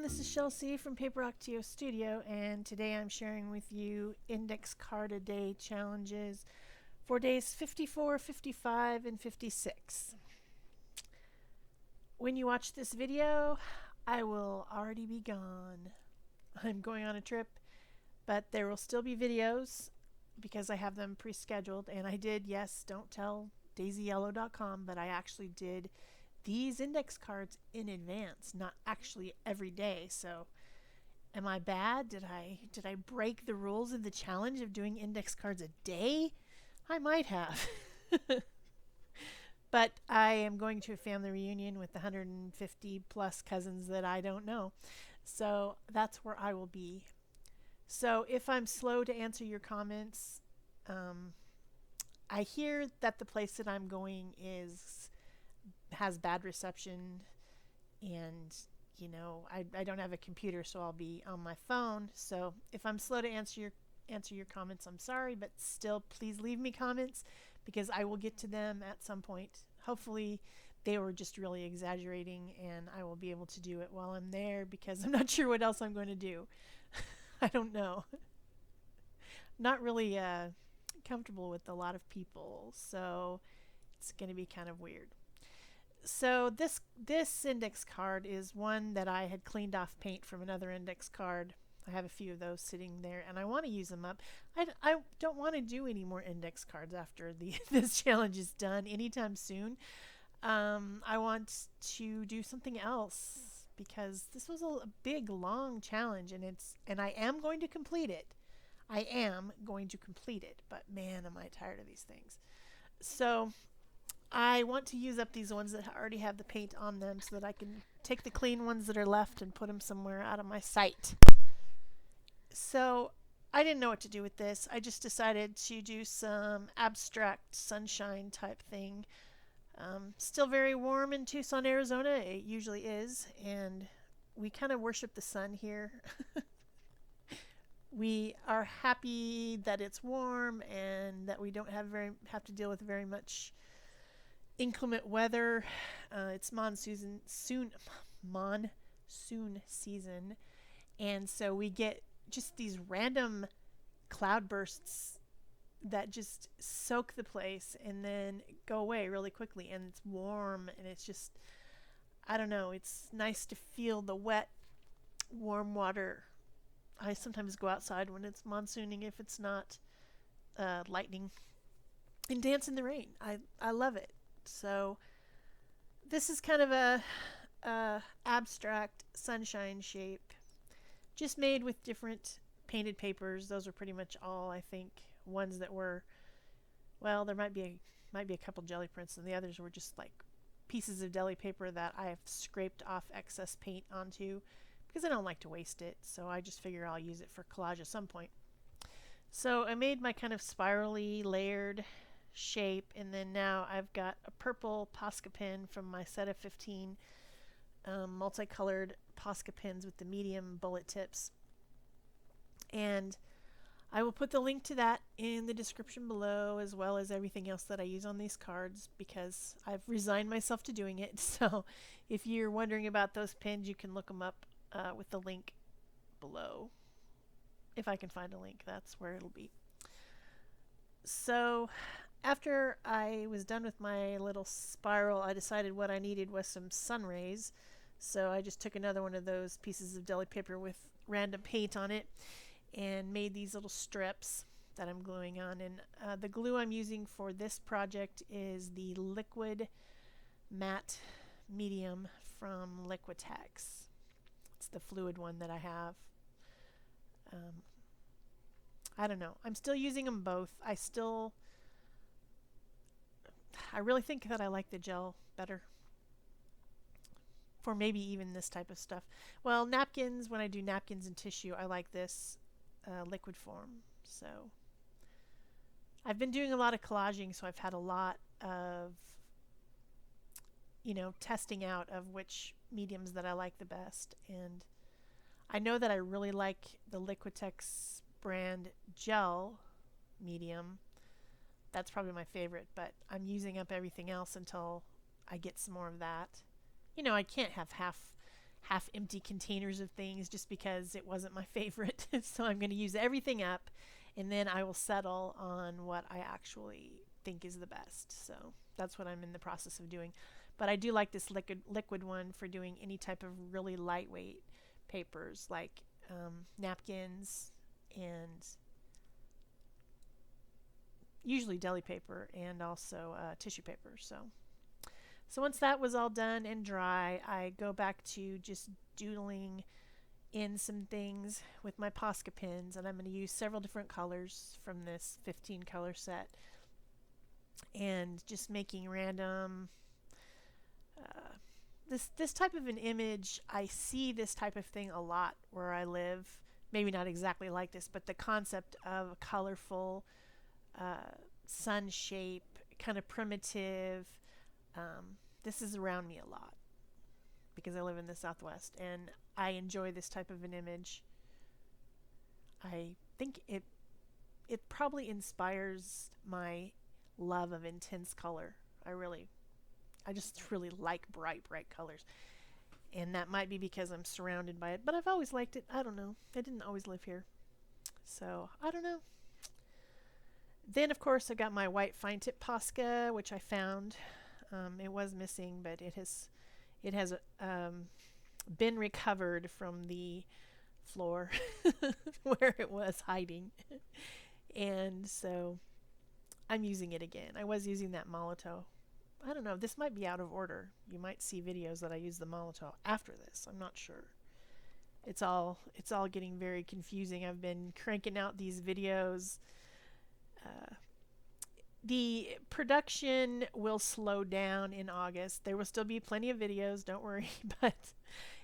this is Shel from Paper Octio Studio, and today I'm sharing with you index card a day challenges for days 54, 55, and 56. When you watch this video, I will already be gone. I'm going on a trip, but there will still be videos because I have them pre-scheduled, and I did, yes, don't tell daisyellow.com, but I actually did these index cards in advance, not actually every day. So am I bad? Did I break the rules of the challenge of doing index cards a day? I might have. But I am going to a family reunion with 150 plus cousins that I don't know. So that's where I will be. So if I'm slow to answer your comments, I hear that the place that I'm going has bad reception, and I don't have a computer, so I'll be on my phone. So if I'm slow to answer your comments, I'm sorry, but still please leave me comments because I will get to them at some point. Hopefully they were just really exaggerating and I will be able to do it while I'm there because I'm not sure what else I'm going to do. I don't know. Not really comfortable with a lot of people, so it's going to be kind of weird. So this index card is one that I had cleaned off paint from another index card. I have a few of those sitting there, and I want to use them up. I don't want to do any more index cards after this challenge is done anytime soon. I want to do something else because this was a big, long challenge, and I am going to complete it. I am going to complete it, but man, am I tired of these things. So I want to use up these ones that already have the paint on them so that I can take the clean ones that are left and put them somewhere out of my sight. So I didn't know what to do with this. I just decided to do some abstract sunshine type thing. Still very warm in Tucson, Arizona. It usually is, and we kind of worship the sun here. We are happy that it's warm and that we don't have to deal with very much inclement weather. It's monsoon season, and so we get just these random cloud bursts that just soak the place and then go away really quickly, and it's warm, and it's just, I don't know, it's nice to feel the wet warm water. I sometimes go outside when it's monsooning if it's not lightning, and dance in the rain. I love it. So this is kind of a abstract sunshine shape, just made with different painted papers. Those are pretty much all, I think, ones that were, well, there might be a couple jelly prints, and the others were just like pieces of deli paper that I have scraped off excess paint onto because I don't like to waste it. So I just figure I'll use it for collage at some point. So I made my kind of spirally layered shape, and then now I've got a purple Posca pen from my set of 15 multicolored Posca pens with the medium bullet tips, and I will put the link to that in the description below, as well as everything else that I use on these cards, because I've resigned myself to doing it. So if you're wondering about those pens, you can look them up with the link below. If I can find a link, that's where it'll be. So after I was done with my little spiral, I decided what I needed was some sun rays. So I just took another one of those pieces of deli paper with random paint on it and made these little strips that I'm gluing on. And the glue I'm using for this project is the liquid matte medium from Liquitex. It's the fluid one that I have. I don't know. I'm still using them both. I really think that I like the gel better for maybe even this type of stuff. Well, napkins, when I do napkins and tissue, I like this liquid form. So I've been doing a lot of collaging, so I've had a lot of testing out of which mediums that I like the best, and I know that I really like the Liquitex brand gel medium. That's probably my favorite, but I'm using up everything else until I get some more of that. I can't have half empty containers of things just because it wasn't my favorite. So I'm going to use everything up, and then I will settle on what I actually think is the best. So that's what I'm in the process of doing. But I do like this liquid one for doing any type of really lightweight papers, like napkins and usually deli paper, and also tissue paper. So once that was all done and dry, I go back to just doodling in some things with my Posca pens, and I'm going to use several different colors from this 15 color set, and just making random this type of an image. I see this type of thing a lot where I live. Maybe not exactly like this, but the concept of a colorful sun shape, kind of primitive. This is around me a lot because I live in the Southwest, and I enjoy this type of an image. I think it probably inspires my love of intense color. I just really like bright colors. And that might be because I'm surrounded by it, but I've always liked it. I don't know. I didn't always live here. So, I don't know. Then, of course, I got my white fine tip Posca, which I found. It was missing, but it has been recovered from the floor where it was hiding. And so I'm using it again. I was using that Molotow. I don't know. This might be out of order. You might see videos that I use the Molotow after this. I'm not sure. It's all getting very confusing. I've been cranking out these videos. The production will slow down in August. There will still be plenty of videos, don't worry, but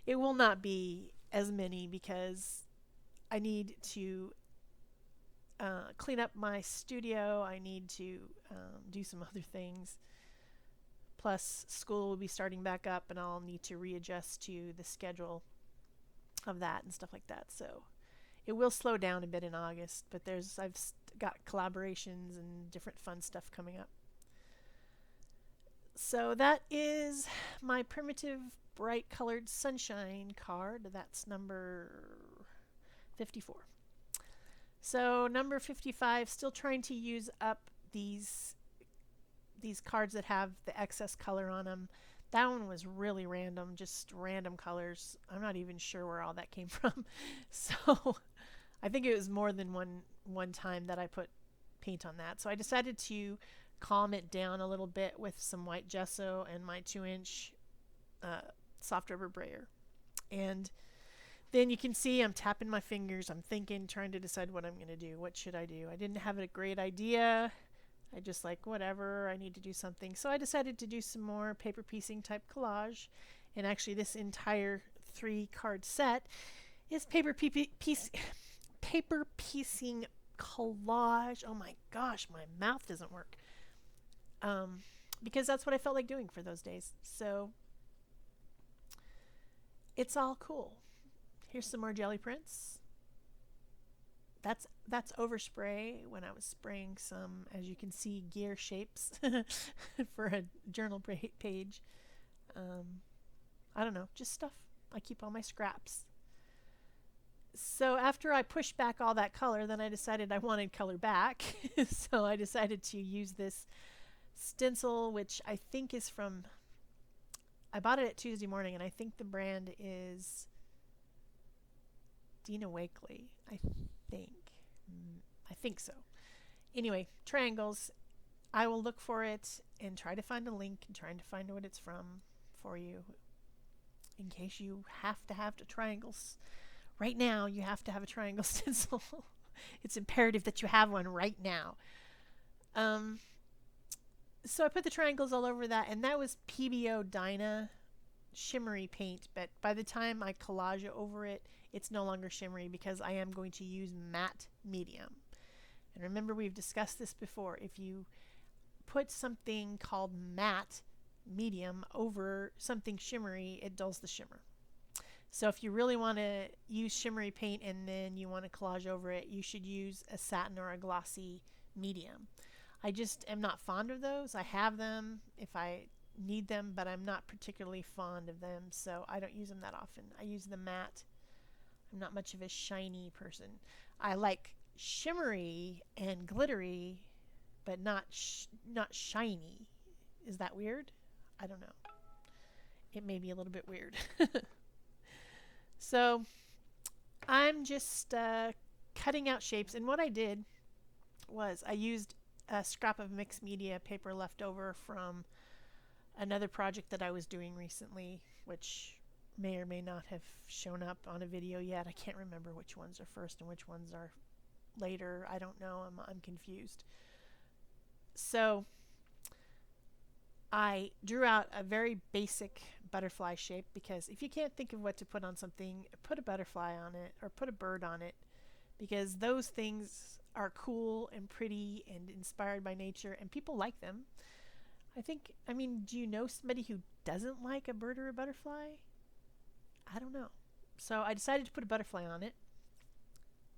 it will not be as many because I need to clean up my studio. I need to do some other things. Plus, school will be starting back up, and I'll need to readjust to the schedule of that and stuff like that. So it will slow down a bit in August, but I've got collaborations and different fun stuff coming up. So that is my primitive bright colored sunshine card. That's number 54. So number 55, still trying to use up these cards that have the excess color on them. That one was really random, just random colors. I'm not even sure where all that came from. So I think it was more than one time that I put paint on that. So I decided to calm it down a little bit with some white gesso and my 2-inch soft rubber brayer. And then you can see I'm tapping my fingers. I'm thinking, trying to decide what I'm going to do. What should I do? I didn't have a great idea. I just like, whatever, I need to do something. So I decided to do some more paper piecing type collage. And actually this entire 3-card set is paper piecing collage. Oh my gosh, my mouth doesn't work. Because that's what I felt like doing for those days. So it's all cool. Here's some more jelly prints. That's overspray when I was spraying some, as you can see, gear shapes for a journal page. I don't know, just stuff. I keep all my scraps. So after I pushed back all that color, then I decided I wanted color back. So I decided to use this stencil, which I think is from, I bought it at Tuesday Morning, and I think the brand is Dina Wakley, I think so. Anyway, triangles. I will look for it and try to find a link and trying to find what it's from for you in case you have to have the triangles. Right now, you have to have a triangle stencil. It's imperative that you have one right now. So I put the triangles all over that, and that was PBO Dyna shimmery paint, but by the time I collage over it, it's no longer shimmery because I am going to use matte medium. And remember, we've discussed this before. If you put something called matte medium over something shimmery, it dulls the shimmer. So if you really want to use shimmery paint and then you want to collage over it, you should use a satin or a glossy medium. I just am not fond of those. I have them. If I need them, but I'm not particularly fond of them, so I don't use them that often. I use the matte. I'm not much of a shiny person. I like shimmery and glittery, but not shiny. Is that weird? I don't know. It may be a little bit weird. So I'm just cutting out shapes, and what I did was I used a scrap of mixed media paper left over from another project that I was doing recently, which may or may not have shown up on a video yet. I can't remember which ones are first and which ones are later. I don't know. I'm confused. So I drew out a very basic butterfly shape, because if you can't think of what to put on something, put a butterfly on it or put a bird on it, because those things are cool and pretty and inspired by nature, and people like them. I mean, do you know somebody who doesn't like a bird or a butterfly? I don't know. So I decided to put a butterfly on it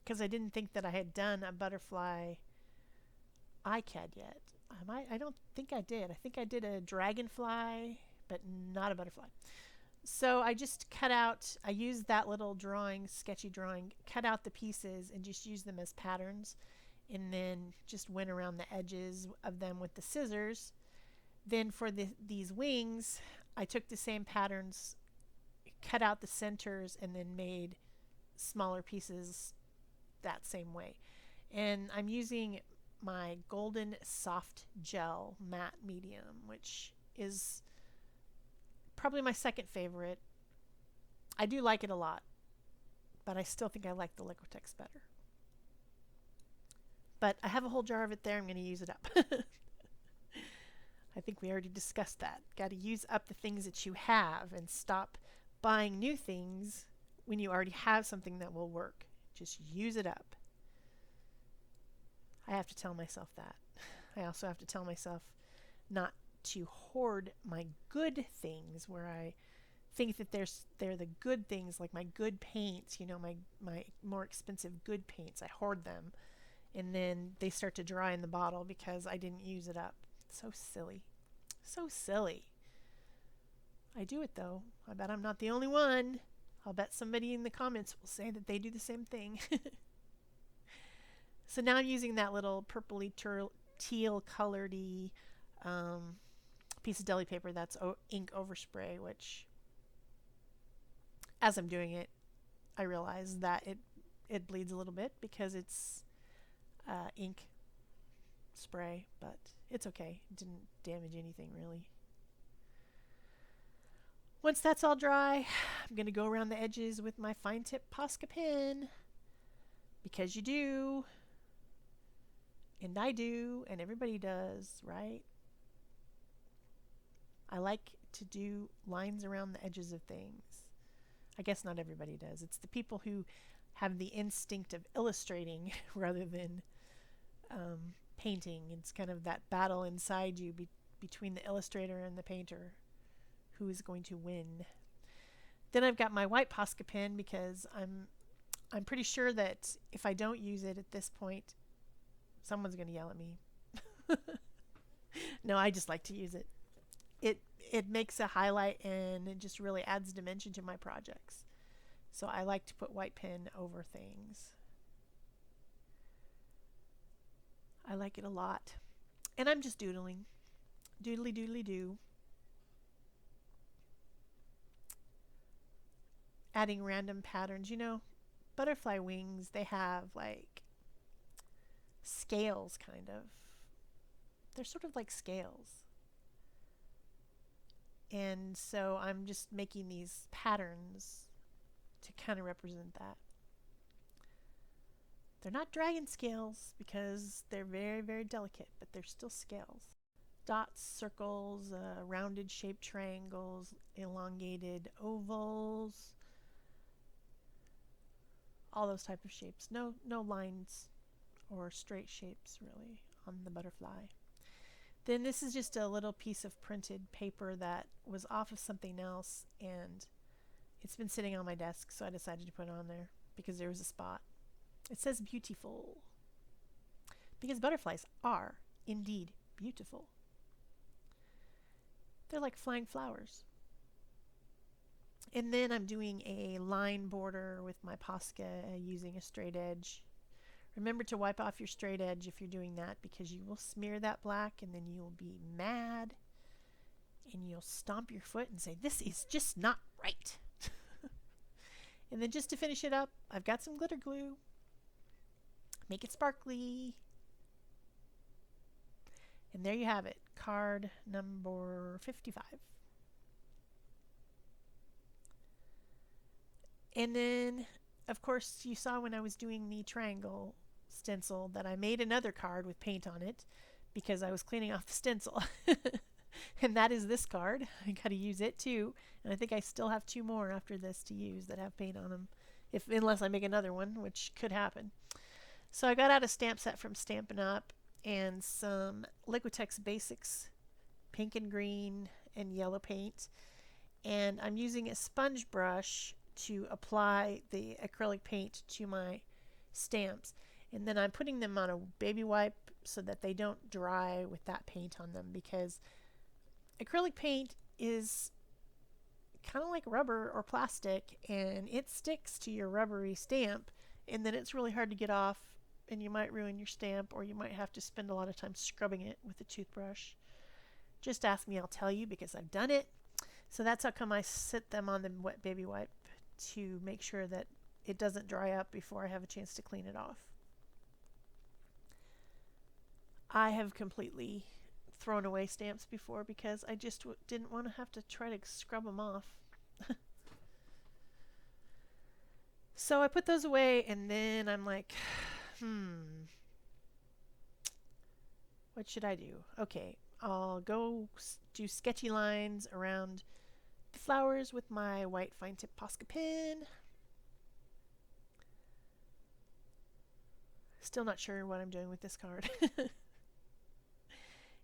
because I didn't think that I had done a butterfly iCAD yet. I don't think I did. I think I did a dragonfly, but not a butterfly. So I just I used that little drawing, sketchy drawing, cut out the pieces and just used them as patterns, and then just went around the edges of them with the scissors. Then for these wings, I took the same patterns, cut out the centers, and then made smaller pieces that same way. And I'm using my golden soft gel matte medium, which is probably my second favorite. I do like it a lot, but I still think I like the Liquitex better. But I have a whole jar of it there. I'm going to use it up. I think we already discussed that. Got to use up the things that you have and stop buying new things when you already have something that will work. Just use it up. I have to tell myself that. I also have to tell myself not to hoard my good things, where I think that they're the good things, like my good paints, my more expensive good paints. I hoard them, and then they start to dry in the bottle because I didn't use it up. So silly. So silly. I do it though. I bet I'm not the only one. I'll bet somebody in the comments will say that they do the same thing. So now I'm using that little purpley teal colored-y piece of deli paper that's ink overspray, which as I'm doing it, I realize that it bleeds a little bit because it's ink spray, but it's okay. It didn't damage anything really. Once that's all dry, I'm going to go around the edges with my fine tip Posca pen, because you do, and I do, and everybody does, right? I like to do lines around the edges of things. I guess not everybody does. It's the people who have the instinct of illustrating rather than painting. It's kind of that battle inside you between the illustrator and the painter. Who is going to win? Then I've got my white Posca pen, because I'm pretty sure that if I don't use it at this point, someone's going to yell at me. No, I just like to use it. It makes a highlight, and it just really adds dimension to my projects. So I like to put white pen over things. I like it a lot. And I'm just doodling. Doodly doodly doo. Adding random patterns. Butterfly wings, they have like scales, kind of. They're sort of like scales. And so I'm just making these patterns to kind of represent that. They're not dragon scales because they're very, very delicate, but they're still scales. Dots, circles, rounded shaped triangles, elongated ovals, all those type of shapes. No lines or straight shapes really on the butterfly. Then this is just a little piece of printed paper that was off of something else, and it's been sitting on my desk, so I decided to put it on there because there was a spot. It says beautiful, because butterflies are indeed beautiful. They're like flying flowers. And then I'm doing a line border with my Posca using a straight edge. Remember to wipe off your straight edge if you're doing that, because you will smear that black and then you will be mad and you'll stomp your foot and say, this is just not right. And then just to finish it up, I've got some glitter glue. Make it sparkly. And there you have it, card number 55. And then, of course, you saw when I was doing the triangle stencil that I made another card with paint on it because I was cleaning off the stencil. And that is this card. I got to use it too. And I think I still have 2 more after this to use that have paint on them, unless I make another one, which could happen. So I got out a stamp set from Stampin' Up! And some Liquitex Basics pink and green and yellow paint. And I'm using a sponge brush to apply the acrylic paint to my stamps. And then I'm putting them on a baby wipe so that they don't dry with that paint on them, because acrylic paint is kind of like rubber or plastic, and it sticks to your rubbery stamp, and then it's really hard to get off, and you might ruin your stamp, or you might have to spend a lot of time scrubbing it with a toothbrush. Just ask me, I'll tell you, because I've done it. So that's how come I sit them on the wet baby wipe, to make sure that it doesn't dry up before I have a chance to clean it off. I have completely thrown away stamps before because I just didn't want to have to try to scrub them off. So I put those away, and then I'm like, what should I do? Okay, I'll go do sketchy lines around the flowers with my white fine tip Posca pen. Still not sure what I'm doing with this card.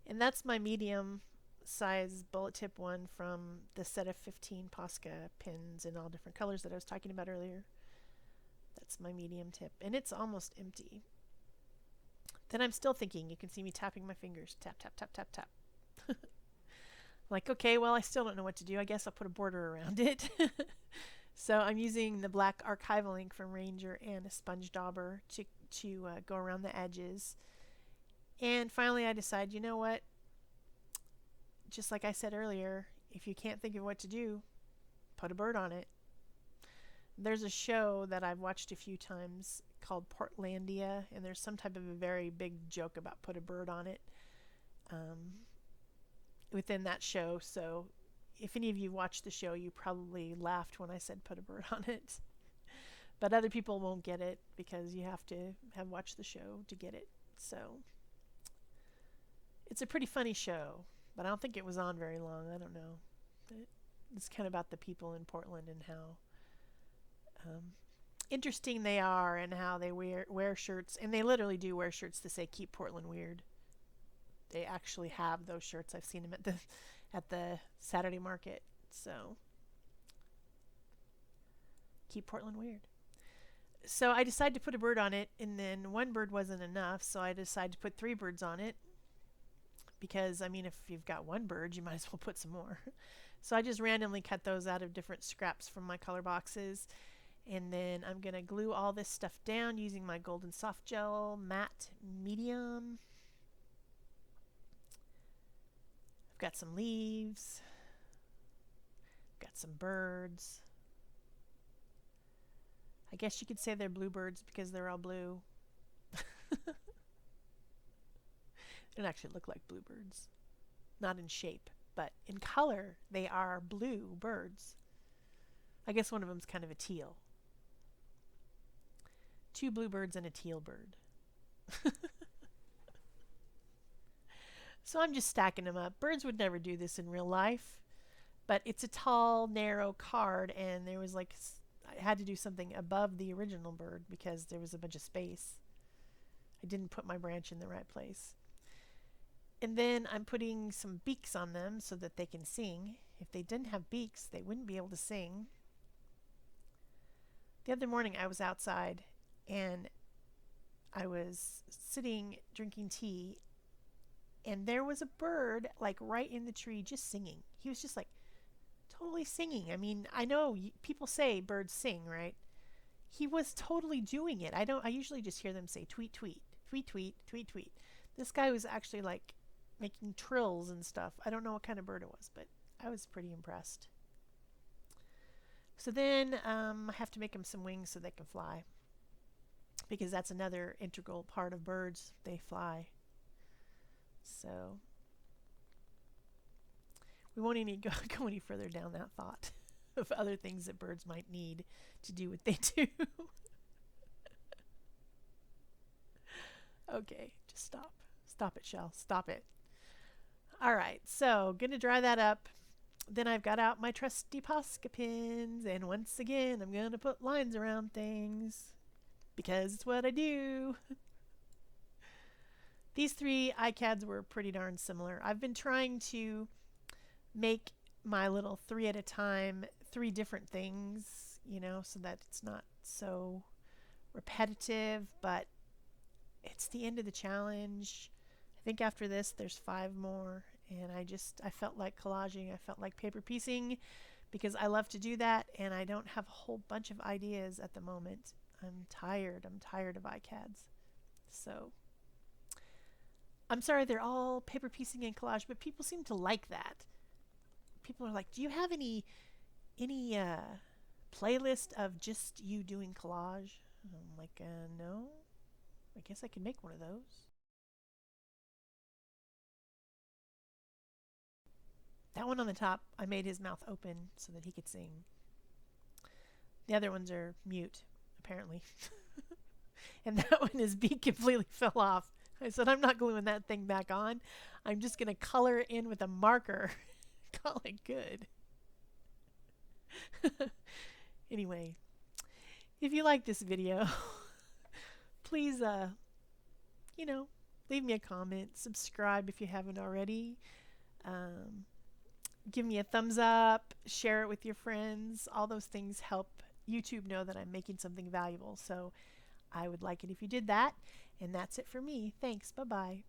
And that's my medium size bullet tip one from the set of 15 Posca pins in all different colors that I was talking about earlier. That's my medium tip, and it's almost empty. Then I'm still thinking, you can see me tapping my fingers. Tap, tap, tap, tap, tap. Like, okay, well, I still don't know what to do. I guess I'll put a border around it. So I'm using the black archival ink from Ranger and a sponge dauber to go around the edges. And finally I decide, you know what? Just like I said earlier, if you can't think of what to do, put a bird on it. There's a show that I've watched a few times called Portlandia, and there's some type of a very big joke about put a bird on it within that show. So if any of you watched the show, you probably laughed when I said put a bird on it. But other people won't get it because you have to have watched the show to get it. So it's a pretty funny show, but I don't think it was on very long. I don't know. It's kind of about the people in Portland and how interesting they are, and how they wear shirts, and they literally do wear shirts to say "Keep Portland Weird." They actually have those shirts. I've seen them at the Saturday market. So keep Portland weird. So I decided to put a bird on it, and then one bird wasn't enough, so I decided to put 3 birds on it, because I mean, if you've got one bird, you might as well put some more. So I just randomly cut those out of different scraps from my color boxes. And then I'm going to glue all this stuff down using my Golden Soft Gel Matte Medium. I've got some leaves. Got some birds. I guess you could say they're bluebirds because they're all blue. They don't actually look like bluebirds. Not in shape, but in color, they are blue birds. I guess one of them's kind of a teal. 2 bluebirds and a teal bird. So I'm just stacking them up. Birds would never do this in real life, but it's a tall, narrow card, and there was like, I had to do something above the original bird because there was a bunch of space. I didn't put my branch in the right place. And then I'm putting some beaks on them so that they can sing. If they didn't have beaks, they wouldn't be able to sing. The other morning I was outside, and I was sitting drinking tea, and there was a bird like right in the tree just singing. he was just like totally singing. I mean, I know people say birds sing, right? He was totally doing it. I usually just hear them say tweet, tweet, tweet, tweet, tweet, tweet. This guy was actually like making trills and stuff. I don't know what kind of bird it was, but I was pretty impressed. So then I have to make them some wings so they can fly, because that's another integral part of birds. They fly. So we won't even go any further down that thought of other things that birds might need to do what they do. Okay, just stop. Stop it, Shel. Stop it. All right, so gonna dry that up. Then I've got out my trusty Posca pins, and once again I'm gonna put lines around things because it's what I do. These three iCads were pretty darn similar. I've been trying to make my little 3 at a time, 3 different things, you know, so that it's not so repetitive, but it's the end of the challenge. I think after this there's 5 more, and I felt like collaging, I felt like paper piecing, because I love to do that, and I don't have a whole bunch of ideas at the moment. I'm tired of iCads. So I'm sorry they're all paper piecing and collage, but people seem to like that. People are like, do you have any playlist of just you doing collage? I'm like, no. I guess I can make one of those. That one on the top, I made his mouth open so that he could sing. The other ones are mute, apparently. And that one, his beak completely fell off. I said, I'm not gluing that thing back on. I'm just going to color it in with a marker. Call it good. Anyway, if you like this video, please, you know, leave me a comment, subscribe if you haven't already. Give me a thumbs up, share it with your friends. All those things help YouTube know that I'm making something valuable. So I would like it if you did that. And that's it for me. Thanks. Bye-bye.